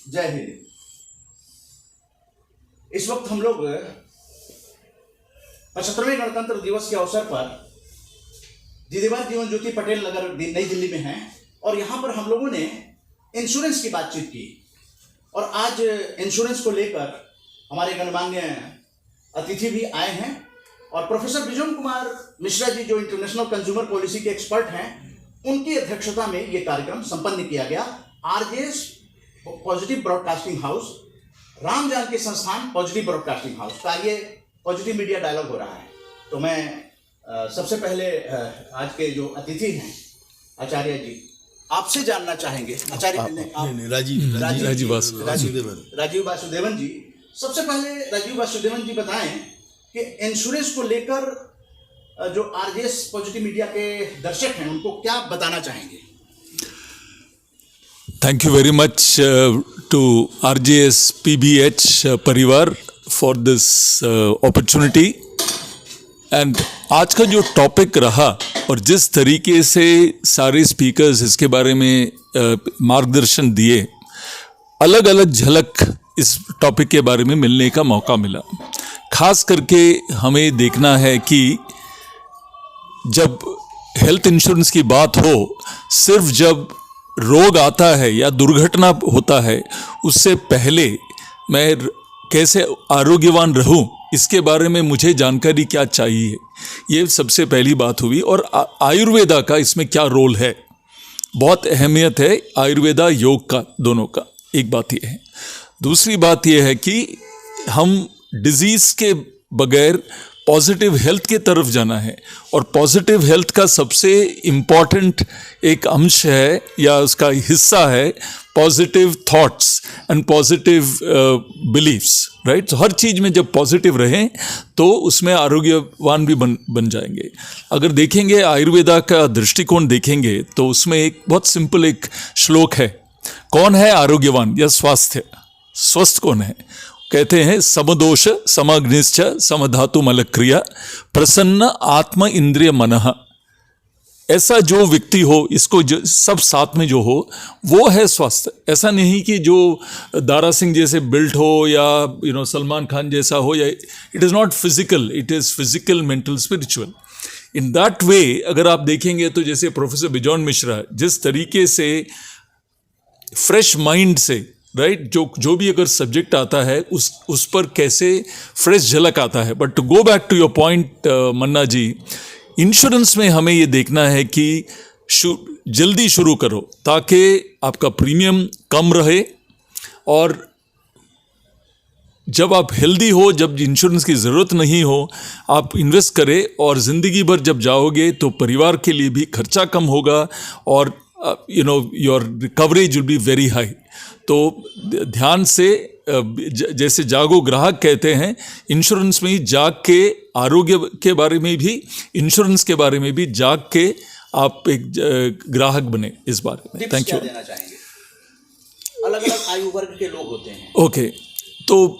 जय हिंद। इस वक्त हम लोग 75वें गणतंत्र दिवस के अवसर पर दीदीवार जीवन ज्योति पटेल नगर नई दिल्ली में हैं और यहाँ पर हम लोगों ने इंश्योरेंस की बातचीत की और आज इंश्योरेंस को लेकर हमारे गणमान्य अतिथि भी आए हैं और प्रोफेसर बिजोन कुमार मिश्रा जी जो इंटरनेशनल कंज्यूमर पॉलिसी के एक्सपर्ट हैं, उनकी अध्यक्षता में ये कार्यक्रम संपन्न किया गया। RJS positive broadcasting house, Ram Janki Sansthan positive broadcasting house का ये पॉजिटिव मीडिया डायलॉग हो रहा है। तो मैं सबसे पहले आज के जो अतिथि हैं आचार्य जी, आपसे जानना चाहेंगे। आचार्य राजीव वासुदेवन जी, सबसे पहले राजीव वासुदेवन जी बताएं कि इंश्योरेंस को लेकर जो आरजेएस पॉजिटिव मीडिया के दर्शक हैं उनको क्या बताना चाहेंगे। Thank you very much to RJS PBH परिवार for this opportunity and आज का जो टॉपिक रहा और जिस तरीके से सारे स्पीकर्स इसके बारे में मार्गदर्शन दिए, अलग अलग झलक इस टॉपिक के बारे में मिलने का मौका मिला। खास करके हमें देखना है कि जब हेल्थ इंश्योरेंस की बात हो, सिर्फ जब रोग आता है या दुर्घटना होता है उससे पहले मैं कैसे आरोग्यवान रहूं, इसके बारे में मुझे जानकारी क्या चाहिए, ये सबसे पहली बात हुई। और आयुर्वेदा का इसमें क्या रोल है, बहुत अहमियत है आयुर्वेदा योग का, दोनों का। एक बात ये है। दूसरी बात ये है कि हम डिजीज़ के बगैर पॉजिटिव हेल्थ की तरफ जाना है और पॉजिटिव हेल्थ का सबसे इम्पॉर्टेंट एक अंश है या उसका हिस्सा है positive thoughts and positive beliefs, right. हर चीज़ में जब पॉजिटिव रहें तो उसमें आरोग्यवान भी बन जाएंगे। अगर देखेंगे आयुर्वेदा का दृष्टिकोण देखेंगे तो उसमें एक बहुत सिंपल एक श्लोक है, कौन है आरोग्यवान या स्वस्थ कौन है। कहते हैं समदोष समग्निश्च समधातु मलक्रिया प्रसन्न आत्म इंद्रिय मनः। ऐसा जो व्यक्ति हो, इसको सब साथ में जो हो वो है स्वस्थ। ऐसा नहीं कि जो दारा सिंह जैसे बिल्ट हो या सलमान खान जैसा हो, या it is not physical, it is physical mental spiritual. In that way अगर आप देखेंगे तो जैसे प्रोफेसर बिजोन मिश्रा जिस तरीके से फ्रेश माइंड से, राइट, जो भी अगर सब्जेक्ट आता है उस पर कैसे फ्रेश झलक आता है। But to go back to your point Manna ji, insurance में हमें ये देखना है कि जल्दी शुरू करो ताकि आपका प्रीमियम कम रहे और जब आप हेल्दी हो, जब इंश्योरेंस की ज़रूरत नहीं हो, आप इन्वेस्ट करें और ज़िंदगी भर जब जाओगे तो परिवार के लिए भी खर्चा कम होगा और your coverage will be very high. तो ध्यान से, जैसे जागो ग्राहक कहते हैं, इंश्योरेंस में ही जाग के आरोग्य के बारे में भी, इंश्योरेंस के बारे में भी जाग के आप एक ग्राहक बने इस बारे में। Thank you. अलग अलग आयु वर्ग के लोग होते हैं। ओके, तो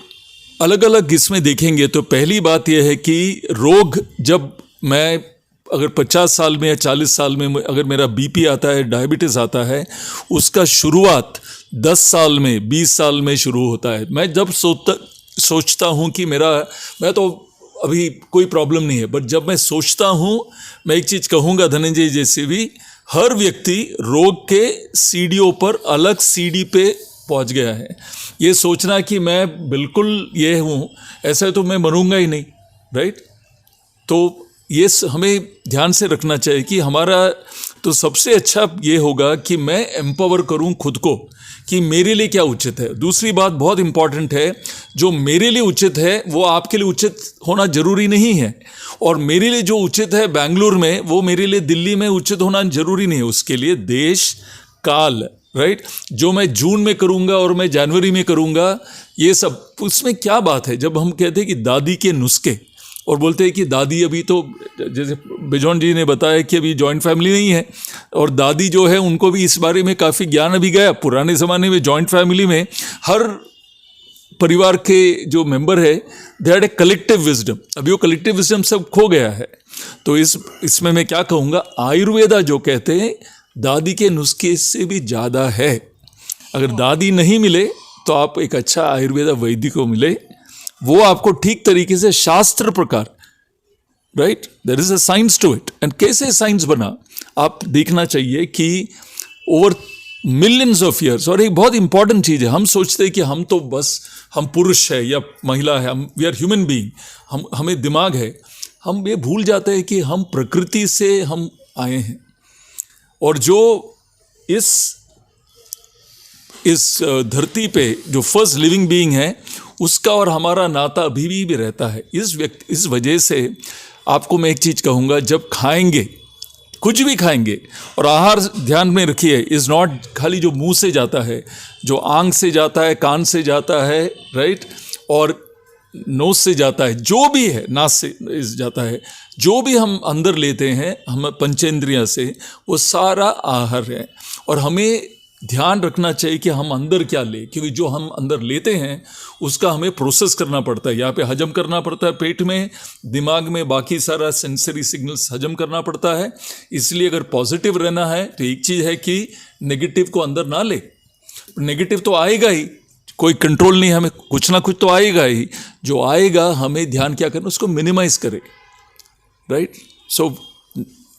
अलग अलग इसमें देखेंगे तो पहली बात यह है कि रोग, जब मैं अगर 50 साल में या 40 साल में अगर मेरा बीपी आता है, डायबिटीज़ आता है, उसका शुरुआत 10 साल में 20 साल में शुरू होता है। मैं जब सोचता हूँ कि मैं तो अभी कोई प्रॉब्लम नहीं है, बट जब मैं सोचता हूँ, मैं एक चीज़ कहूँगा धनंजय जैसे भी, हर व्यक्ति रोग के सीढ़ियों पर अलग सीढ़ी पे पहुँच गया है। ये सोचना कि मैं बिल्कुल ये हूँ, ऐसा तो मैं मरूंगा ही नहीं, राइट। तो ये हमें ध्यान से रखना चाहिए कि हमारा तो सबसे अच्छा ये होगा कि मैं एम्पावर करूं खुद को कि मेरे लिए क्या उचित है। दूसरी बात बहुत इंपॉर्टेंट है, जो मेरे लिए उचित है वो आपके लिए उचित होना जरूरी नहीं है, और मेरे लिए जो उचित है बेंगलुरु में वो मेरे लिए दिल्ली में उचित होना जरूरी नहीं है। उसके लिए देश काल, राइट, जो मैं जून में करूंगा और मैं जनवरी में करूंगा, ये सब उसमें क्या बात है। जब हम कहते हैं कि दादी के नुस्खे और बोलते हैं कि दादी, अभी तो जैसे बिजोन जी ने बताया कि अभी जॉइंट फैमिली नहीं है और दादी जो है उनको भी इस बारे में काफ़ी ज्ञान अभी गया। पुराने ज़माने में जॉइंट फैमिली में हर परिवार के जो मेंबर है they had a collective wisdom, अभी वो कलेक्टिव विजडम सब खो गया है। तो इसमें मैं क्या कहूँगा, आयुर्वेदा जो कहते हैं दादी के नुस्खे से भी ज़्यादा है। अगर दादी नहीं मिले तो आप एक अच्छा आयुर्वेदा वैद्य को मिले, वो आपको ठीक तरीके से शास्त्र प्रकार, right, there is a science to it. And कैसे साइंस बना आप देखना चाहिए कि ओवर मिलियंस ऑफ ईयर्स। और एक बहुत इंपॉर्टेंट चीज़ है, हम सोचते हैं कि हम तो बस हम पुरुष है या महिला है, हम वी आर ह्यूमन बीइंग, हमें दिमाग है। हम ये भूल जाते हैं कि हम प्रकृति से हम आए हैं, और जो इस धरती पे जो फर्स्ट लिविंग बीइंग है उसका और हमारा नाता अभी भी रहता है। इस वजह से आपको मैं एक चीज़ कहूँगा, जब खाएंगे, कुछ भी खाएंगे, और आहार ध्यान में रखिए, इज़ नॉट खाली जो मुंह से जाता है, जो आंख से जाता है, कान से जाता है, राइट, और नोज से जाता है, जो भी है, नाक से जाता है, जो भी हम अंदर लेते हैं हम पंचेंद्रियां से, वो सारा आहार है। और हमें ध्यान रखना चाहिए कि हम अंदर क्या ले, क्योंकि जो हम अंदर लेते हैं उसका हमें प्रोसेस करना पड़ता है, यहाँ पे हजम करना पड़ता है, पेट में, दिमाग में, बाकी सारा सेंसरी सिग्नल्स हजम करना पड़ता है। इसलिए अगर पॉजिटिव रहना है तो एक चीज़ है कि नेगेटिव को अंदर ना ले। नेगेटिव तो आएगा ही, कोई कंट्रोल नहीं, हमें कुछ ना कुछ तो आएगा ही। जो आएगा हमें ध्यान क्या करना, उसको मिनिमाइज करे, right. So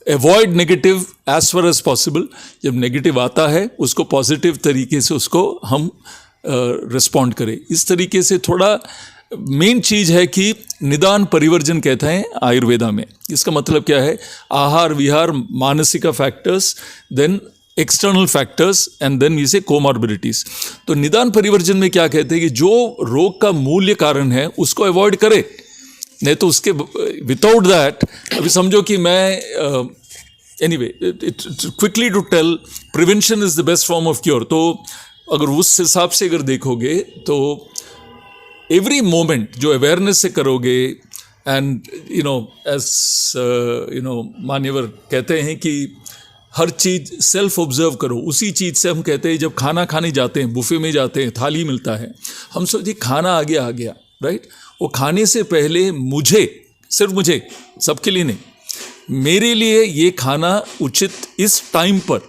avoid negative as far as possible. जब नेगेटिव आता है उसको पॉजिटिव तरीके से उसको हम रिस्पॉन्ड करें। इस तरीके से थोड़ा मेन चीज़ है कि निदान परिवर्जन कहते हैं आयुर्वेदा में। इसका मतलब क्या है, आहार विहार मानसिक factors, then external factors, and then इसे कोमॉर्बिडिटीज। तो निदान परिवर्जन में क्या कहते हैं कि जो रोग का मूल्य कारण है उसको अवॉइड करे, नहीं तो उसके विदाउट दैट, अभी समझो कि मैं anyway it quickly to tell, prevention is the best form of cure. तो अगर उस हिसाब से अगर देखोगे तो एवरी मोमेंट जो अवेयरनेस से करोगे, एंड एज मान्यवर कहते हैं कि हर चीज़ सेल्फ ऑब्जर्व करो। उसी चीज़ से हम कहते हैं, जब खाना खाने जाते हैं, बुफे में जाते हैं, थाली मिलता है, हम सोचिए खाना आ गया, राइट। वो खाने से पहले मुझे, सिर्फ मुझे, सबके लिए नहीं, मेरे लिए ये खाना उचित इस टाइम पर,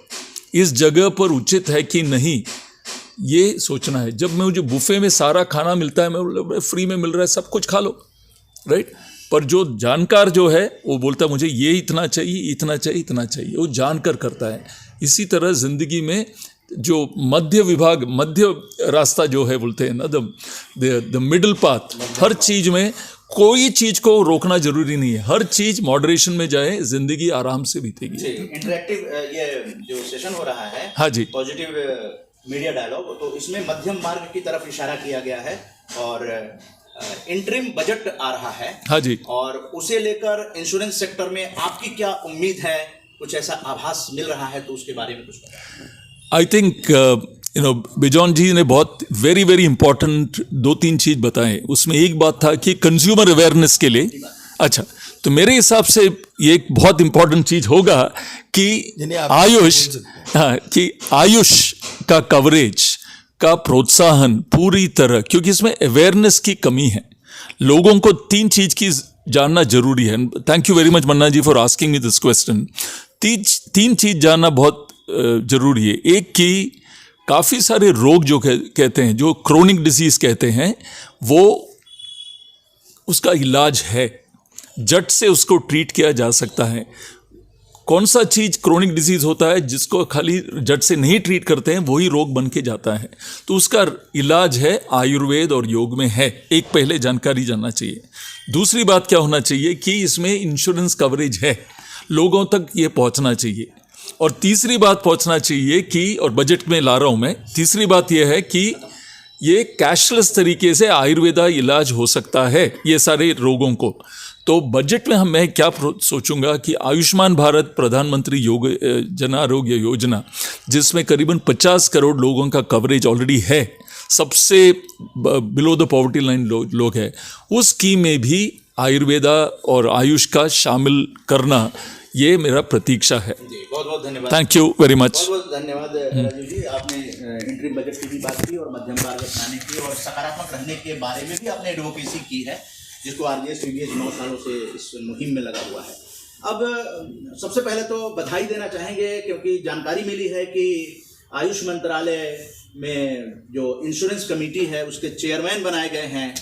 इस जगह पर उचित है कि नहीं, ये सोचना है। जब मुझे बुफे में सारा खाना मिलता है, मैं फ्री में मिल रहा है, सब कुछ खा लो, राइट। पर जो जानकार जो है वो बोलता है मुझे ये इतना चाहिए, इतना चाहिए, इतना चाहिए, वो जानकर करता है। इसी तरह जिंदगी में जो मध्य रास्ता जो है, बोलते हैं ना, द मिडल पाथ, हर चीज़ में कोई चीज़ को रोकना जरूरी नहीं है, हर चीज़ मॉडरेशन में जाए, जिंदगी आराम से बीतेगी। इंटरेक्टिव ये जो सेशन हो रहा है, हाँ जी, पॉजिटिव मीडिया डायलॉग, तो इसमें मध्यम मार्ग की तरफ इशारा किया गया है, और इंटरिम बजट आ रहा है, हाँ जी, और उसे लेकर इंश्योरेंस सेक्टर में आपकी क्या उम्मीद है? कुछ ऐसा आभास मिल रहा है तो उसके बारे में कुछ बताएं। आई थिंक बिजॉन जी ने बहुत वेरी वेरी इंपॉर्टेंट 2-3 चीज़ बताएं। उसमें एक बात था कि कंज्यूमर अवेयरनेस के लिए, अच्छा, तो मेरे हिसाब से ये एक बहुत इंपॉर्टेंट चीज़ होगा कि आयुष का कवरेज का प्रोत्साहन पूरी तरह, क्योंकि इसमें अवेयरनेस की कमी है। लोगों को 3 चीज़ की जानना जरूरी है। Thank you very much Manna ji for asking me this question. 3 चीज़ जानना बहुत जरूरी है। एक कि काफ़ी सारे रोग जो कहते हैं, जो क्रोनिक डिजीज कहते हैं, वो उसका इलाज है, जट से उसको ट्रीट किया जा सकता है। कौन सा चीज़ क्रोनिक डिजीज होता है जिसको खाली जट से नहीं ट्रीट करते हैं, वही रोग बन के जाता है, तो उसका इलाज है आयुर्वेद और योग में है। एक पहले जानकारी जानना चाहिए। दूसरी बात क्या होना चाहिए कि इसमें इंश्योरेंस कवरेज है, लोगों तक ये पहुंचना चाहिए। और तीसरी बात पहुंचना चाहिए कि, और बजट में ला रहा हूं मैं, तीसरी बात यह है कि ये कैशलेस तरीके से आयुर्वेदा इलाज हो सकता है ये सारे रोगों को। तो बजट में मैं क्या सोचूंगा कि आयुष्मान भारत प्रधानमंत्री जन आरोग्य योजना, जिसमें करीबन 50 करोड़ लोगों का कवरेज ऑलरेडी है, सबसे बिलो द पॉवर्टी लाइन लोग हैं, उस स्कीम में भी आयुर्वेदा और आयुष का शामिल करना, ये मेरा प्रतीक्षा है। बहुत बहुत धन्यवाद। Thank you very much. बहुत बहुत धन्यवाद राजीव जी। आपने इंटरिम बजट की भी बात की और मध्यम मार्ग अपनाने की और सकारात्मक रहने के बारे में भी आपने एडवोकेसी की है, जिसको आरजीएस पीबीएच 9 सालों से इस मुहिम में लगा हुआ है। अब सबसे पहले तो बधाई देना चाहेंगे, क्योंकि जानकारी मिली है कि आयुष मंत्रालय में जो इंश्योरेंस कमेटी है उसके चेयरमैन बनाए गए हैं।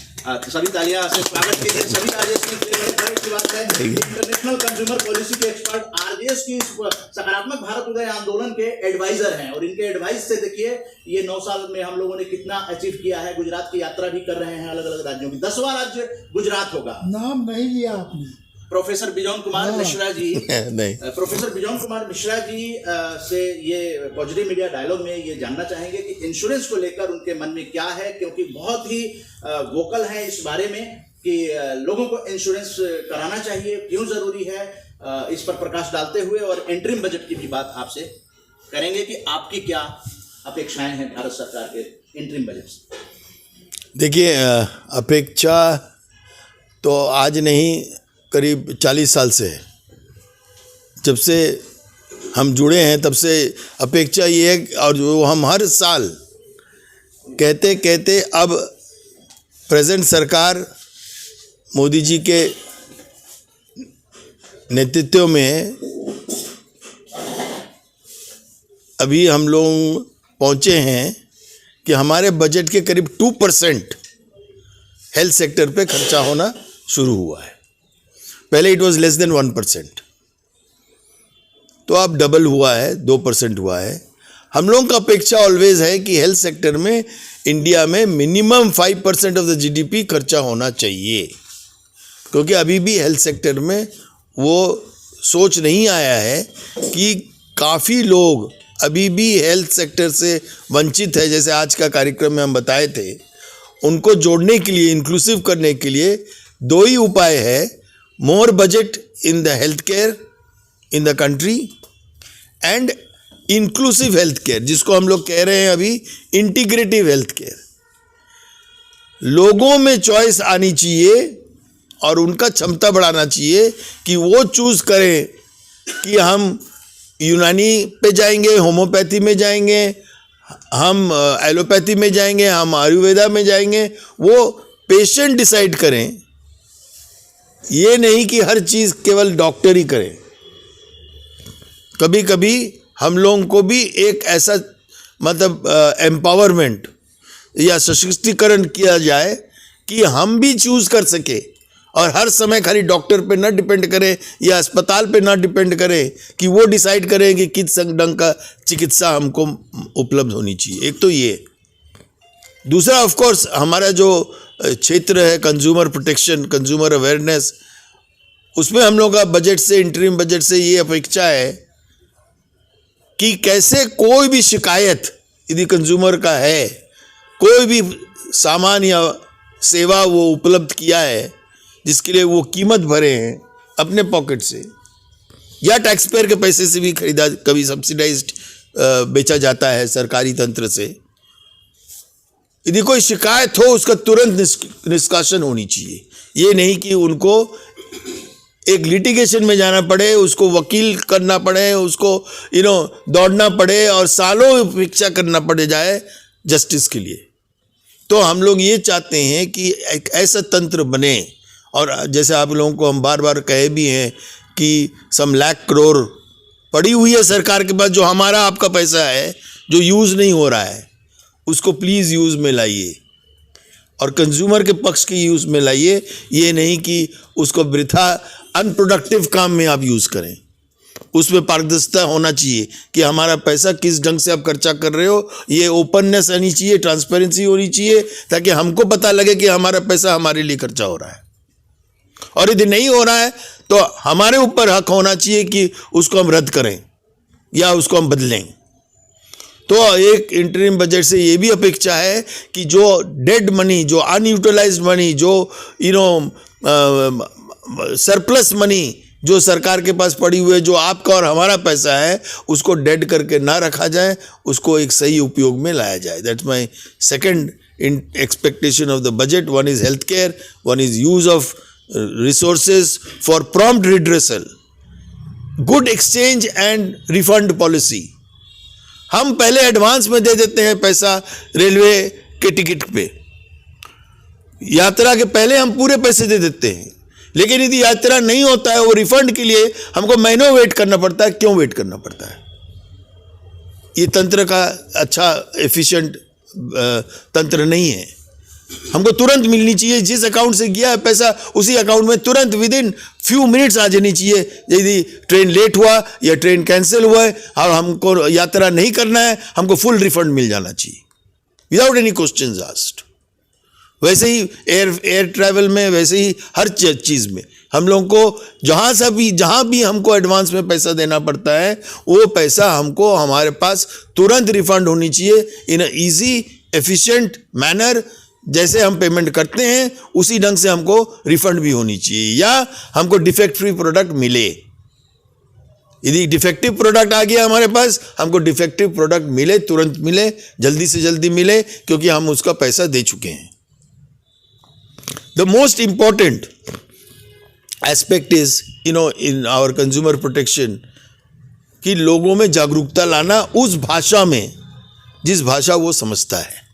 सभी तालियां से स्वागत कीजिए। सभी आरजेएस की बात है, इंटरनेशनल कंज्यूमर पॉलिसी के एक्सपर्ट आरजेएस की सकारात्मक भारत उदय आंदोलन के एडवाइजर हैं, और इनके एडवाइस से देखिए ये 9 साल में हम लोगों ने कितना अचीव किया है। गुजरात की यात्रा भी कर रहे हैं, अलग अलग राज्यों की। 10वां राज्य गुजरात होगा। नाम नहीं लिया आपने। प्रोफेसर बिजोन कुमार मिश्रा जी प्रोफेसर बिजोन कुमार मिश्रा जी से ये पॉजिटिव मीडिया डायलॉग में ये जानना चाहेंगे कि इंश्योरेंस को लेकर उनके मन में क्या है, क्योंकि बहुत ही वोकल है इस बारे में कि लोगों को इंश्योरेंस कराना चाहिए, क्यों जरूरी है, इस पर प्रकाश डालते हुए और इंटरिम बजट की भी बात आपसे करेंगे कि आपकी क्या अपेक्षाएं हैं भारत सरकार के इंटरिम बजट से। देखिए, अपेक्षा तो आज नहीं, करीब 40 साल से है। जब से हम जुड़े हैं तब से अपेक्षा ये है, और जो हम हर साल कहते कहते अब प्रेजेंट सरकार मोदी जी के नेतृत्व में अभी हम लोग पहुंचे हैं कि हमारे बजट के करीब 2% हेल्थ सेक्टर पे खर्चा होना शुरू हुआ है। पहले इट वाज लेस देन 1%, तो अब डबल हुआ है, 2% हुआ है। हम लोगों का अपेक्षा ऑलवेज है कि हेल्थ सेक्टर में इंडिया में मिनिमम 5% ऑफ द जीडीपी खर्चा होना चाहिए, क्योंकि अभी भी हेल्थ सेक्टर में वो सोच नहीं आया है कि काफ़ी लोग अभी भी हेल्थ सेक्टर से वंचित है। जैसे आज का कार्यक्रम में हम बताए थे, उनको जोड़ने के लिए, इंक्लूसिव करने के लिए 2 ही उपाय है: more budget in the healthcare in the country and inclusive healthcare, जिसको हम लोग कह रहे हैं अभी integrative healthcare। लोगों में चॉइस आनी चाहिए और उनका क्षमता बढ़ाना चाहिए कि वो चूज करें कि हम यूनानी पे जाएंगे, होम्योपैथी में जाएंगे, हम एलोपैथी में जाएंगे, हम आयुर्वेदा में जाएंगे। वो पेशेंट डिसाइड करें, ये नहीं कि हर चीज़ केवल डॉक्टर ही करें। कभी कभी हम लोगों को भी एक ऐसा मतलब एम्पावरमेंट या सशक्तिकरण किया जाए कि हम भी चूज़ कर सके और हर समय खाली डॉक्टर पे ना डिपेंड करें या अस्पताल पे ना डिपेंड करें कि वो डिसाइड करें कि किस ढंग का चिकित्सा हमको उपलब्ध होनी चाहिए। एक तो ये। दूसरा, ऑफ कोर्स, हमारा जो क्षेत्र है कंज्यूमर प्रोटेक्शन, कंज्यूमर अवेयरनेस, उसमें हम लोग का बजट से, इंटरिम बजट से ये अपेक्षा है कि कैसे कोई भी शिकायत यदि कंज्यूमर का है, कोई भी सामान या सेवा वो उपलब्ध किया है जिसके लिए वो कीमत भरे हैं अपने पॉकेट से या टैक्स पेयर के पैसे से भी खरीदा, कभी सब्सिडाइज्ड बेचा जाता है सरकारी तंत्र से, यदि कोई शिकायत हो उसका तुरंत निष्कासन होनी चाहिए। ये नहीं कि उनको एक लिटिगेशन में जाना पड़े, उसको वकील करना पड़े, उसको दौड़ना पड़े और सालों प्रतीक्षा करना पड़े जाए जस्टिस के लिए। तो हम लोग ये चाहते हैं कि एक ऐसा तंत्र बने, और जैसे आप लोगों को हम बार बार कहे भी हैं कि सम लाख करोड़ पड़ी हुई है सरकार के पास, जो हमारा आपका पैसा है जो यूज़ नहीं हो रहा है, उसको प्लीज़ यूज़ में लाइए और कंज्यूमर के पक्ष की यूज़ में लाइए। ये नहीं कि उसको वृथा अनप्रोडक्टिव काम में आप यूज़ करें। उसमें पारदर्शिता होना चाहिए कि हमारा पैसा किस ढंग से आप खर्चा कर रहे हो, ये ओपननेस आनी चाहिए, ट्रांसपेरेंसी होनी चाहिए, ताकि हमको पता लगे कि हमारा पैसा हमारे लिए खर्चा हो रहा है। और यदि नहीं हो रहा है तो हमारे ऊपर हक होना चाहिए कि उसको हम रद्द करें या उसको हम बदलें। तो एक इंटरिम बजट से ये भी अपेक्षा है कि जो डेड मनी, जो अनयूटिलाइज्ड मनी, जो सरप्लस मनी जो सरकार के पास पड़ी हुई है, जो आपका और हमारा पैसा है, उसको डेड करके ना रखा जाए, उसको एक सही उपयोग में लाया जाए। That's my second expectation of the budget. One is health care, one is use of resources for prompt redressal, good exchange and refund policy. हम पहले एडवांस में दे देते हैं पैसा रेलवे के टिकट पे, यात्रा के पहले हम पूरे पैसे दे देते हैं, लेकिन यदि यात्रा नहीं होता है वो रिफंड के लिए हमको महीनों वेट करना पड़ता है। क्यों वेट करना पड़ता है? ये तंत्र का अच्छा एफिशिएंट तंत्र नहीं है। हमको तुरंत मिलनी चाहिए, जिस अकाउंट से गया है पैसा उसी अकाउंट में तुरंत विद इन फ्यू मिनट्स आ जानी चाहिए। यदि ट्रेन लेट हुआ या ट्रेन कैंसिल हुआ है और हमको यात्रा नहीं करना है, हमको फुल रिफंड मिल जाना चाहिए विदाउट एनी क्वेश्चंस आस्क्ड। वैसे ही एयर ट्रैवल में, वैसे ही हर चीज़ में हम लोगों को जहाँ भी हमको एडवांस में पैसा देना पड़ता है, वो पैसा हमको हमारे पास तुरंत रिफंड होनी चाहिए इन अ ईजी एफिशिएंट मैनर। जैसे हम पेमेंट करते हैं उसी ढंग से हमको रिफंड भी होनी चाहिए, या हमको डिफेक्ट फ्री प्रोडक्ट मिले। यदि डिफेक्टिव प्रोडक्ट आ गया हमारे पास, हमको डिफेक्टिव प्रोडक्ट मिले, तुरंत मिले, जल्दी से जल्दी मिले, क्योंकि हम उसका पैसा दे चुके हैं। The most important aspect is in our consumer protection कि लोगों में जागरूकता लाना उस भाषा में जिस भाषा वो समझता है।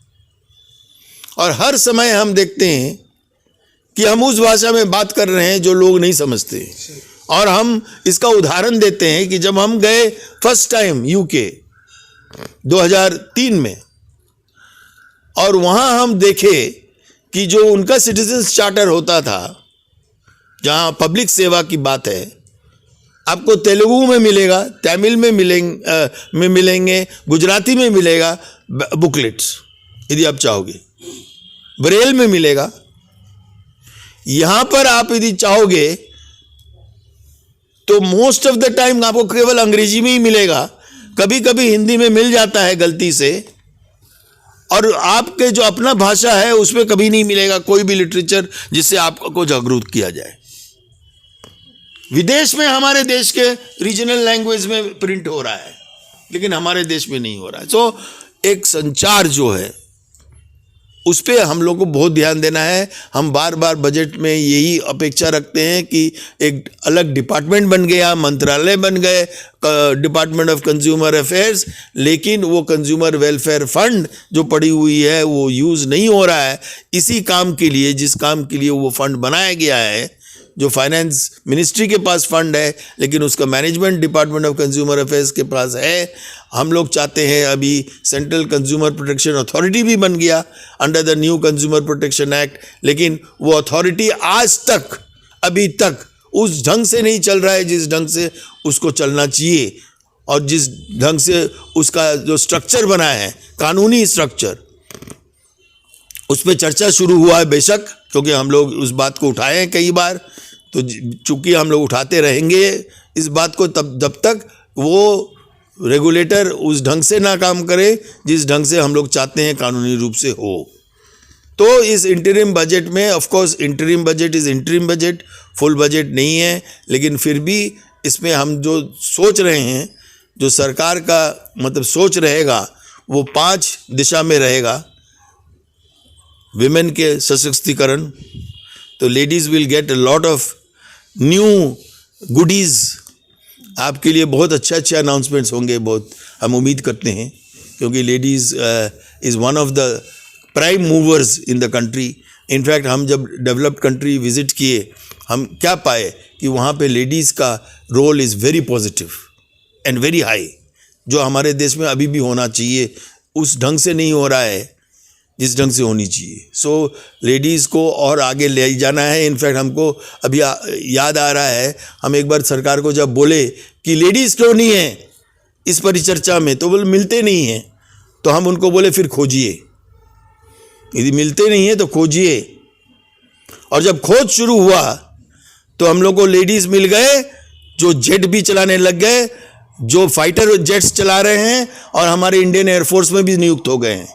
और हर समय हम देखते हैं कि हम उस भाषा में बात कर रहे हैं जो लोग नहीं समझते। और हम इसका उदाहरण देते हैं कि जब हम गए फर्स्ट टाइम यूके 2003 में, और वहाँ हम देखे कि जो उनका सिटीजन्स चार्टर होता था, जहाँ पब्लिक सेवा की बात है, आपको तेलुगु में मिलेगा, तमिल में मिलेंगे, गुजराती में मिलेगा बुकलेट्स यदि आप चाहोगे, ब्रेल में मिलेगा। यहाँ पर आप यदि चाहोगे तो मोस्ट ऑफ द टाइम आपको केवल अंग्रेजी में ही मिलेगा, कभी कभी हिंदी में मिल जाता है गलती से, और आपके जो अपना भाषा है उसमें कभी नहीं मिलेगा कोई भी लिटरेचर जिससे आपको जागरूक किया जाए। विदेश में हमारे देश के रीजनल लैंग्वेज में प्रिंट हो रहा है, लेकिन हमारे देश में नहीं हो रहा है। तो एक संचार जो है उस पर हम लोग को बहुत ध्यान देना है। हम बार बार बजट में यही अपेक्षा रखते हैं कि एक अलग डिपार्टमेंट बन गया, मंत्रालय बन गए, डिपार्टमेंट ऑफ कंज्यूमर अफेयर्स, लेकिन वो कंज्यूमर वेलफेयर फंड जो पड़ी हुई है वो यूज़ नहीं हो रहा है इसी काम के लिए जिस काम के लिए वो फंड बनाया गया है। जो फाइनेंस मिनिस्ट्री के पास फंड है, लेकिन उसका management department of consumer affairs के पास है। हम लोग चाहते हैं, अभी सेंट्रल कंज्यूमर प्रोटेक्शन अथॉरिटी भी बन गया under the new consumer protection act, लेकिन वो अथॉरिटी आज तक अभी तक उस ढंग से नहीं चल रहा है जिस ढंग से उसको चलना चाहिए, और जिस ढंग से उसका जो स्ट्रक्चर बना है, कानूनी स्ट्रक्चर, उस पर चर्चा शुरू हुआ है बेशक, क्योंकि हम लोग उस बात को उठाए हैं कई बार। तो चूंकि हम लोग उठाते रहेंगे इस बात को जब तक वो रेगुलेटर उस ढंग से ना काम करे जिस ढंग से हम लोग चाहते हैं कानूनी रूप से हो। तो इस इंटरिम बजट में, of course interim budget is interim budget, full budget नहीं है, लेकिन फिर भी इसमें हम जो सोच रहे हैं, जो सरकार का मतलब सोच रहेगा, वो 5 दिशा में रहेगा। विमेन के सशक्तिकरण, तो ladies will get a lot of new goodies, आपके लिए बहुत अच्छे अनाउंसमेंट्स होंगे, बहुत हम उम्मीद करते हैं, क्योंकि ladies is one of the prime movers in the country. In fact हम जब डेवलप्ड कंट्री विज़िट किए, हम क्या पाए कि वहाँ पे लेडीज़ का role is very positive and very high, जो हमारे देश में अभी भी होना चाहिए, उस ढंग से नहीं हो रहा है जिस ढंग से होनी चाहिए। सो लेडीज़ को और आगे ले जाना है। इनफैक्ट हमको अभी याद आ रहा है, हम एक बार सरकार को जब बोले कि लेडीज़ क्यों नहीं है इस परिचर्चा में, तो बोले मिलते नहीं हैं। तो हम उनको बोले फिर खोजिए, यदि मिलते नहीं हैं तो खोजिए। और जब खोज शुरू हुआ तो हम लोग को लेडीज़ मिल गए जो जेट भी चलाने लग गए, जो फाइटर जेट्स चला रहे हैं, और हमारे इंडियन एयरफोर्स में भी नियुक्त हो गए हैं।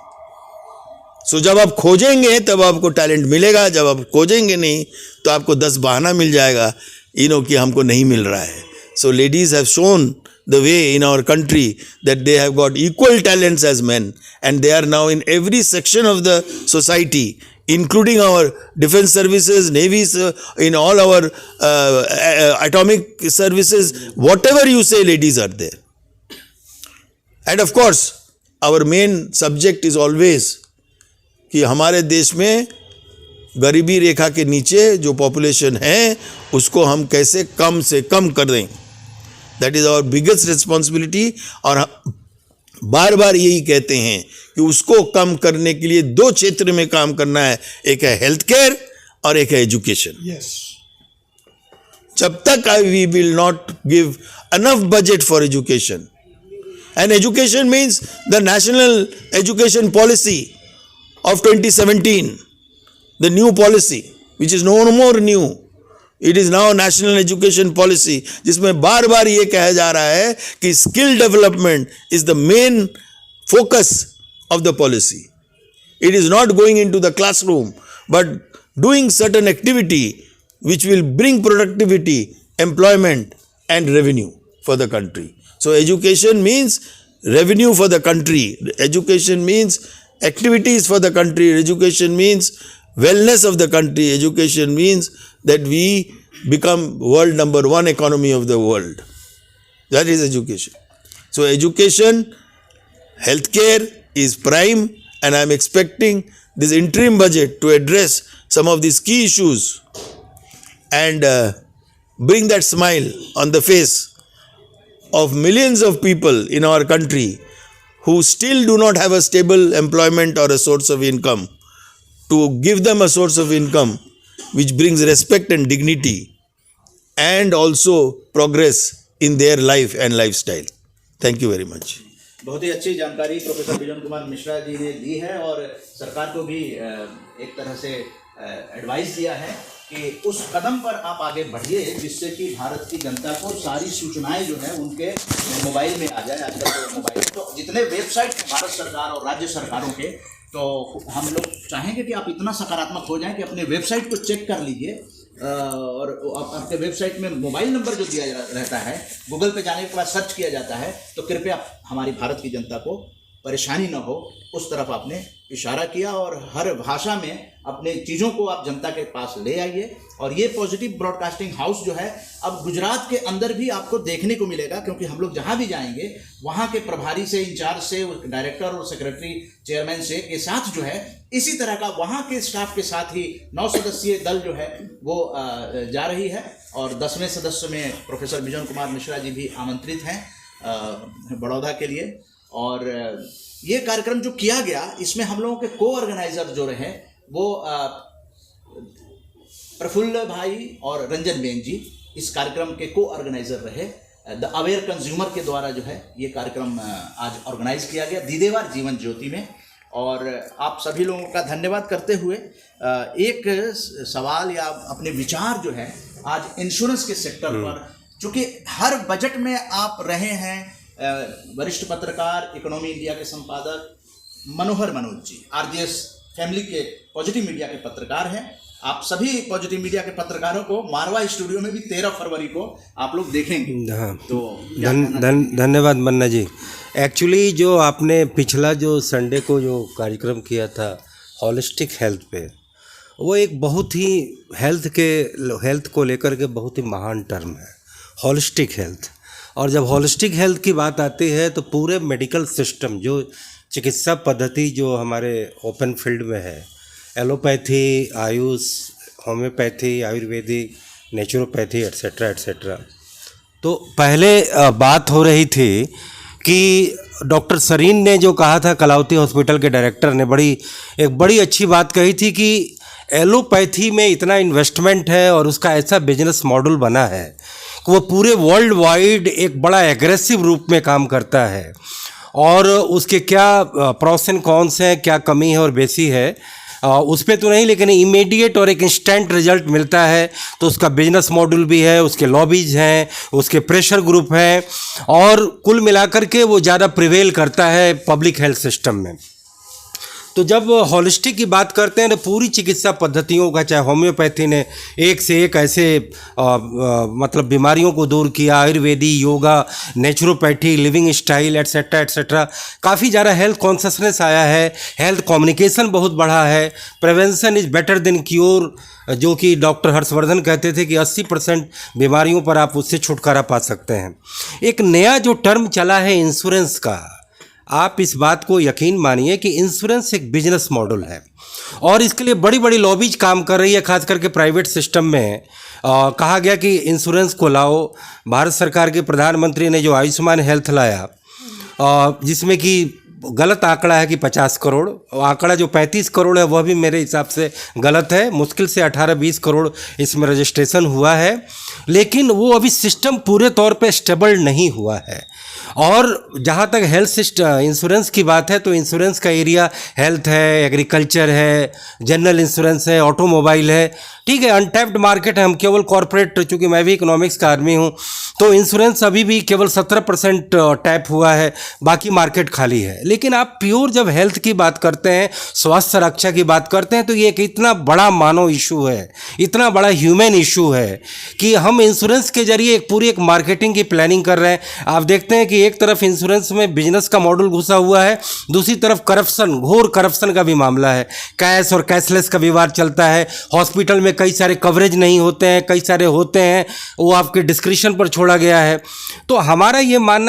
सो जब आप खोजेंगे तब आपको टैलेंट मिलेगा, जब आप खोजेंगे नहीं तो आपको 10 बहाना मिल जाएगा कि हमको नहीं मिल रहा है। So ladies have shown the way in our country that they have got equal talents as man, and they are now in every section of the society, including our defense services, navies, in all our atomic services, whatever you say, ladies are there. And of course, our main subject is always कि हमारे देश में गरीबी रेखा के नीचे जो population है उसको हम कैसे कम से कम कर दें, that is our biggest responsibility. और बार बार यही कहते हैं कि उसको कम करने के लिए दो क्षेत्र में काम करना है, एक है हेल्थ केयर और एक है एजुकेशन। जब तक we will not give enough budget for education, and education means the national education policy of 2017, the new policy which is no more new, it is now national education policy, जिसमें बार बार ये कहा जा रहा है कि skill development is the main focus of the policy. It is not going into the classroom but doing certain activity which will bring productivity, employment and revenue for the country. So education means revenue for the country. Education means activities for the country. Education means wellness of the country. Education means that we become world number one economy of the world. That is education. So education, healthcare is prime, and I am expecting this interim budget to address some of these key issues and bring that smile on the face of millions of people in our country who still do not have a stable employment or a source of income, to give them a source of income which brings respect and dignity and also progress in their life and lifestyle. Thank you very much. बहुत ही अच्छी जानकारी professor बिजन कुमार मिश्रा जी ने दी है और सरकार को भी एक तरह से एडवाइस दिया है कि उस कदम पर आप आगे बढ़िए जिससे कि भारत की जनता को सारी सूचनाएं जो है उनके मोबाइल में आ जाए। आजकल तो मोबाइल तो जितने वेबसाइट हैं भारत सरकार और राज्य सरकारों के, तो हम लोग चाहेंगे कि आप इतना सकारात्मक हो जाएं कि अपने वेबसाइट को चेक कर लीजिए और आपके वेबसाइट में मोबाइल नंबर जो दिया रहता है, गूगल पे जाने के बाद सर्च किया जाता है, तो कृपया हमारी भारत की जनता को परेशानी न हो उस तरफ आपने इशारा किया और हर भाषा में अपने चीज़ों को आप जनता के पास ले आइए। और ये पॉजिटिव ब्रॉडकास्टिंग हाउस जो है अब गुजरात के अंदर भी आपको देखने को मिलेगा, क्योंकि हम लोग जहाँ भी जाएंगे वहाँ के प्रभारी से, इंचार्ज से, डायरेक्टर और सेक्रेटरी चेयरमैन से के साथ जो है इसी तरह का वहाँ के स्टाफ के साथ ही 9 सदस्यीय दल जो है वो जा रही है और 10वें सदस्य में प्रोफेसर बिजन कुमार मिश्रा जी भी आमंत्रित हैं बड़ौदा के लिए। और ये कार्यक्रम जो किया गया इसमें हम लोगों के को ऑर्गेनाइजर जो रहे वो प्रफुल्ल भाई और रंजन बेन जी इस कार्यक्रम के को ऑर्गेनाइजर रहे। द अवेयर कंज्यूमर के द्वारा जो है ये कार्यक्रम आज ऑर्गेनाइज किया गया दीदेवार जीवन ज्योति में। और आप सभी लोगों का धन्यवाद करते हुए एक सवाल या अपने विचार जो है आज इंश्योरेंस के सेक्टर पर, चूँकि हर बजट में आप रहे हैं, वरिष्ठ पत्रकार, इकोनॉमी इंडिया के संपादक मनोहर मनोज जी आरजेएस फैमिली के पॉजिटिव मीडिया के पत्रकार हैं। आप सभी पॉजिटिव मीडिया के पत्रकारों को मारवा स्टूडियो में भी 13 फरवरी को आप लोग देखेंगे। हाँ, तो धन्यवाद मन्ना जी। एक्चुअली जो आपने पिछला जो संडे को जो कार्यक्रम किया था हॉलिस्टिक हेल्थ पे, वो एक बहुत ही हेल्थ को लेकर के बहुत ही महान टर्म है हॉलिस्टिक हेल्थ। और जब हॉलिस्टिक हेल्थ की बात आती है तो पूरे मेडिकल सिस्टम जो चिकित्सा पद्धति जो हमारे ओपन फील्ड में है, allopathy, Ayush, homeopathy, Ayurvedic, naturopathy etcetera etcetera. तो पहले बात हो रही थी कि डॉक्टर सरीन ने जो कहा था, कलावती हॉस्पिटल के डायरेक्टर ने एक बड़ी अच्छी बात कही थी कि एलोपैथी में इतना इन्वेस्टमेंट है और उसका ऐसा बिजनेस मॉडल बना है कि वो पूरे वर्ल्ड वाइड एक बड़ा एग्रेसिव रूप में काम करता है। और उसके क्या प्रोस एंड कॉन्स हैं, क्या कमी है और बेसी है, उस पर तो नहीं, लेकिन इमीडिएट और एक इंस्टेंट रिजल्ट मिलता है। तो उसका बिजनेस मॉडल भी है, उसके लॉबीज हैं, उसके प्रेशर ग्रुप हैं, और कुल मिलाकर के वो ज़्यादा प्रिवेल करता है पब्लिक हेल्थ सिस्टम में। तो जब हॉलिस्टिक की बात करते हैं तो पूरी चिकित्सा पद्धतियों का, चाहे होम्योपैथी ने एक से एक ऐसे मतलब बीमारियों को दूर किया, Ayurvedi, yoga, naturopathy, living style et cetera et cetera, काफ़ी ज़्यादा हेल्थ कॉन्शसनेस आया है, हेल्थ कम्युनिकेशन बहुत बढ़ा है, prevention is better than cure, जो कि डॉक्टर हर्षवर्धन कहते थे कि 80% बीमारियों पर आप उससे छुटकारा पा सकते हैं। एक नया जो टर्म चला है इंश्योरेंस का, आप इस बात को यकीन मानिए कि इंश्योरेंस एक बिजनेस मॉडल है और इसके लिए बड़ी बड़ी लॉबीज काम कर रही है, खास करके प्राइवेट सिस्टम में। कहा गया कि इंश्योरेंस को लाओ। भारत सरकार के प्रधानमंत्री ने जो आयुष्मान हेल्थ लाया, जिसमें कि गलत आंकड़ा है कि 50 करोड़, और आंकड़ा जो 35 करोड़ है वह भी मेरे हिसाब से गलत है। मुश्किल से 18-20 करोड़ इसमें रजिस्ट्रेशन हुआ है, लेकिन वो अभी सिस्टम पूरे तौर पे स्टेबल नहीं हुआ है। और जहाँ तक हेल्थ इंश्योरेंस की बात है तो इंश्योरेंस का एरिया हेल्थ है, एग्रीकल्चर है, जनरल इंश्योरेंस है, ऑटोमोबाइल है, ठीक है, अनटैप्ड मार्केट है। हम केवल कॉर्पोरेट, चूँकि मैं भी इकोनॉमिक्स का आदमी हूँ, तो इंश्योरेंस अभी भी केवल 17% टैप हुआ है, बाकी मार्केट खाली है। लेकिन आप प्योर जब हेल्थ की बात करते हैं, स्वास्थ्य रक्षा की बात करते हैं, तो ये एक इतना बड़ा मानव इशू है, इतना बड़ा ह्यूमन इशू है कि हम इंश्योरेंस के जरिए एक मार्केटिंग की प्लानिंग कर रहे हैं। आप देखते हैं कि एक तरफ इंश्योरेंस में बिजनेस का मॉडल घुसा हुआ है, दूसरी तरफ करप्शन, घोर करप्शन का भी मामला है। कैश और कैशलेस का विवाद चलता है। हॉस्पिटल में कई सारे कवरेज नहीं होते हैं, कई सारे होते हैं, वो आपके डिस्क्रिप्शन पर छोड़ा गया है। तो हमारा ये मानना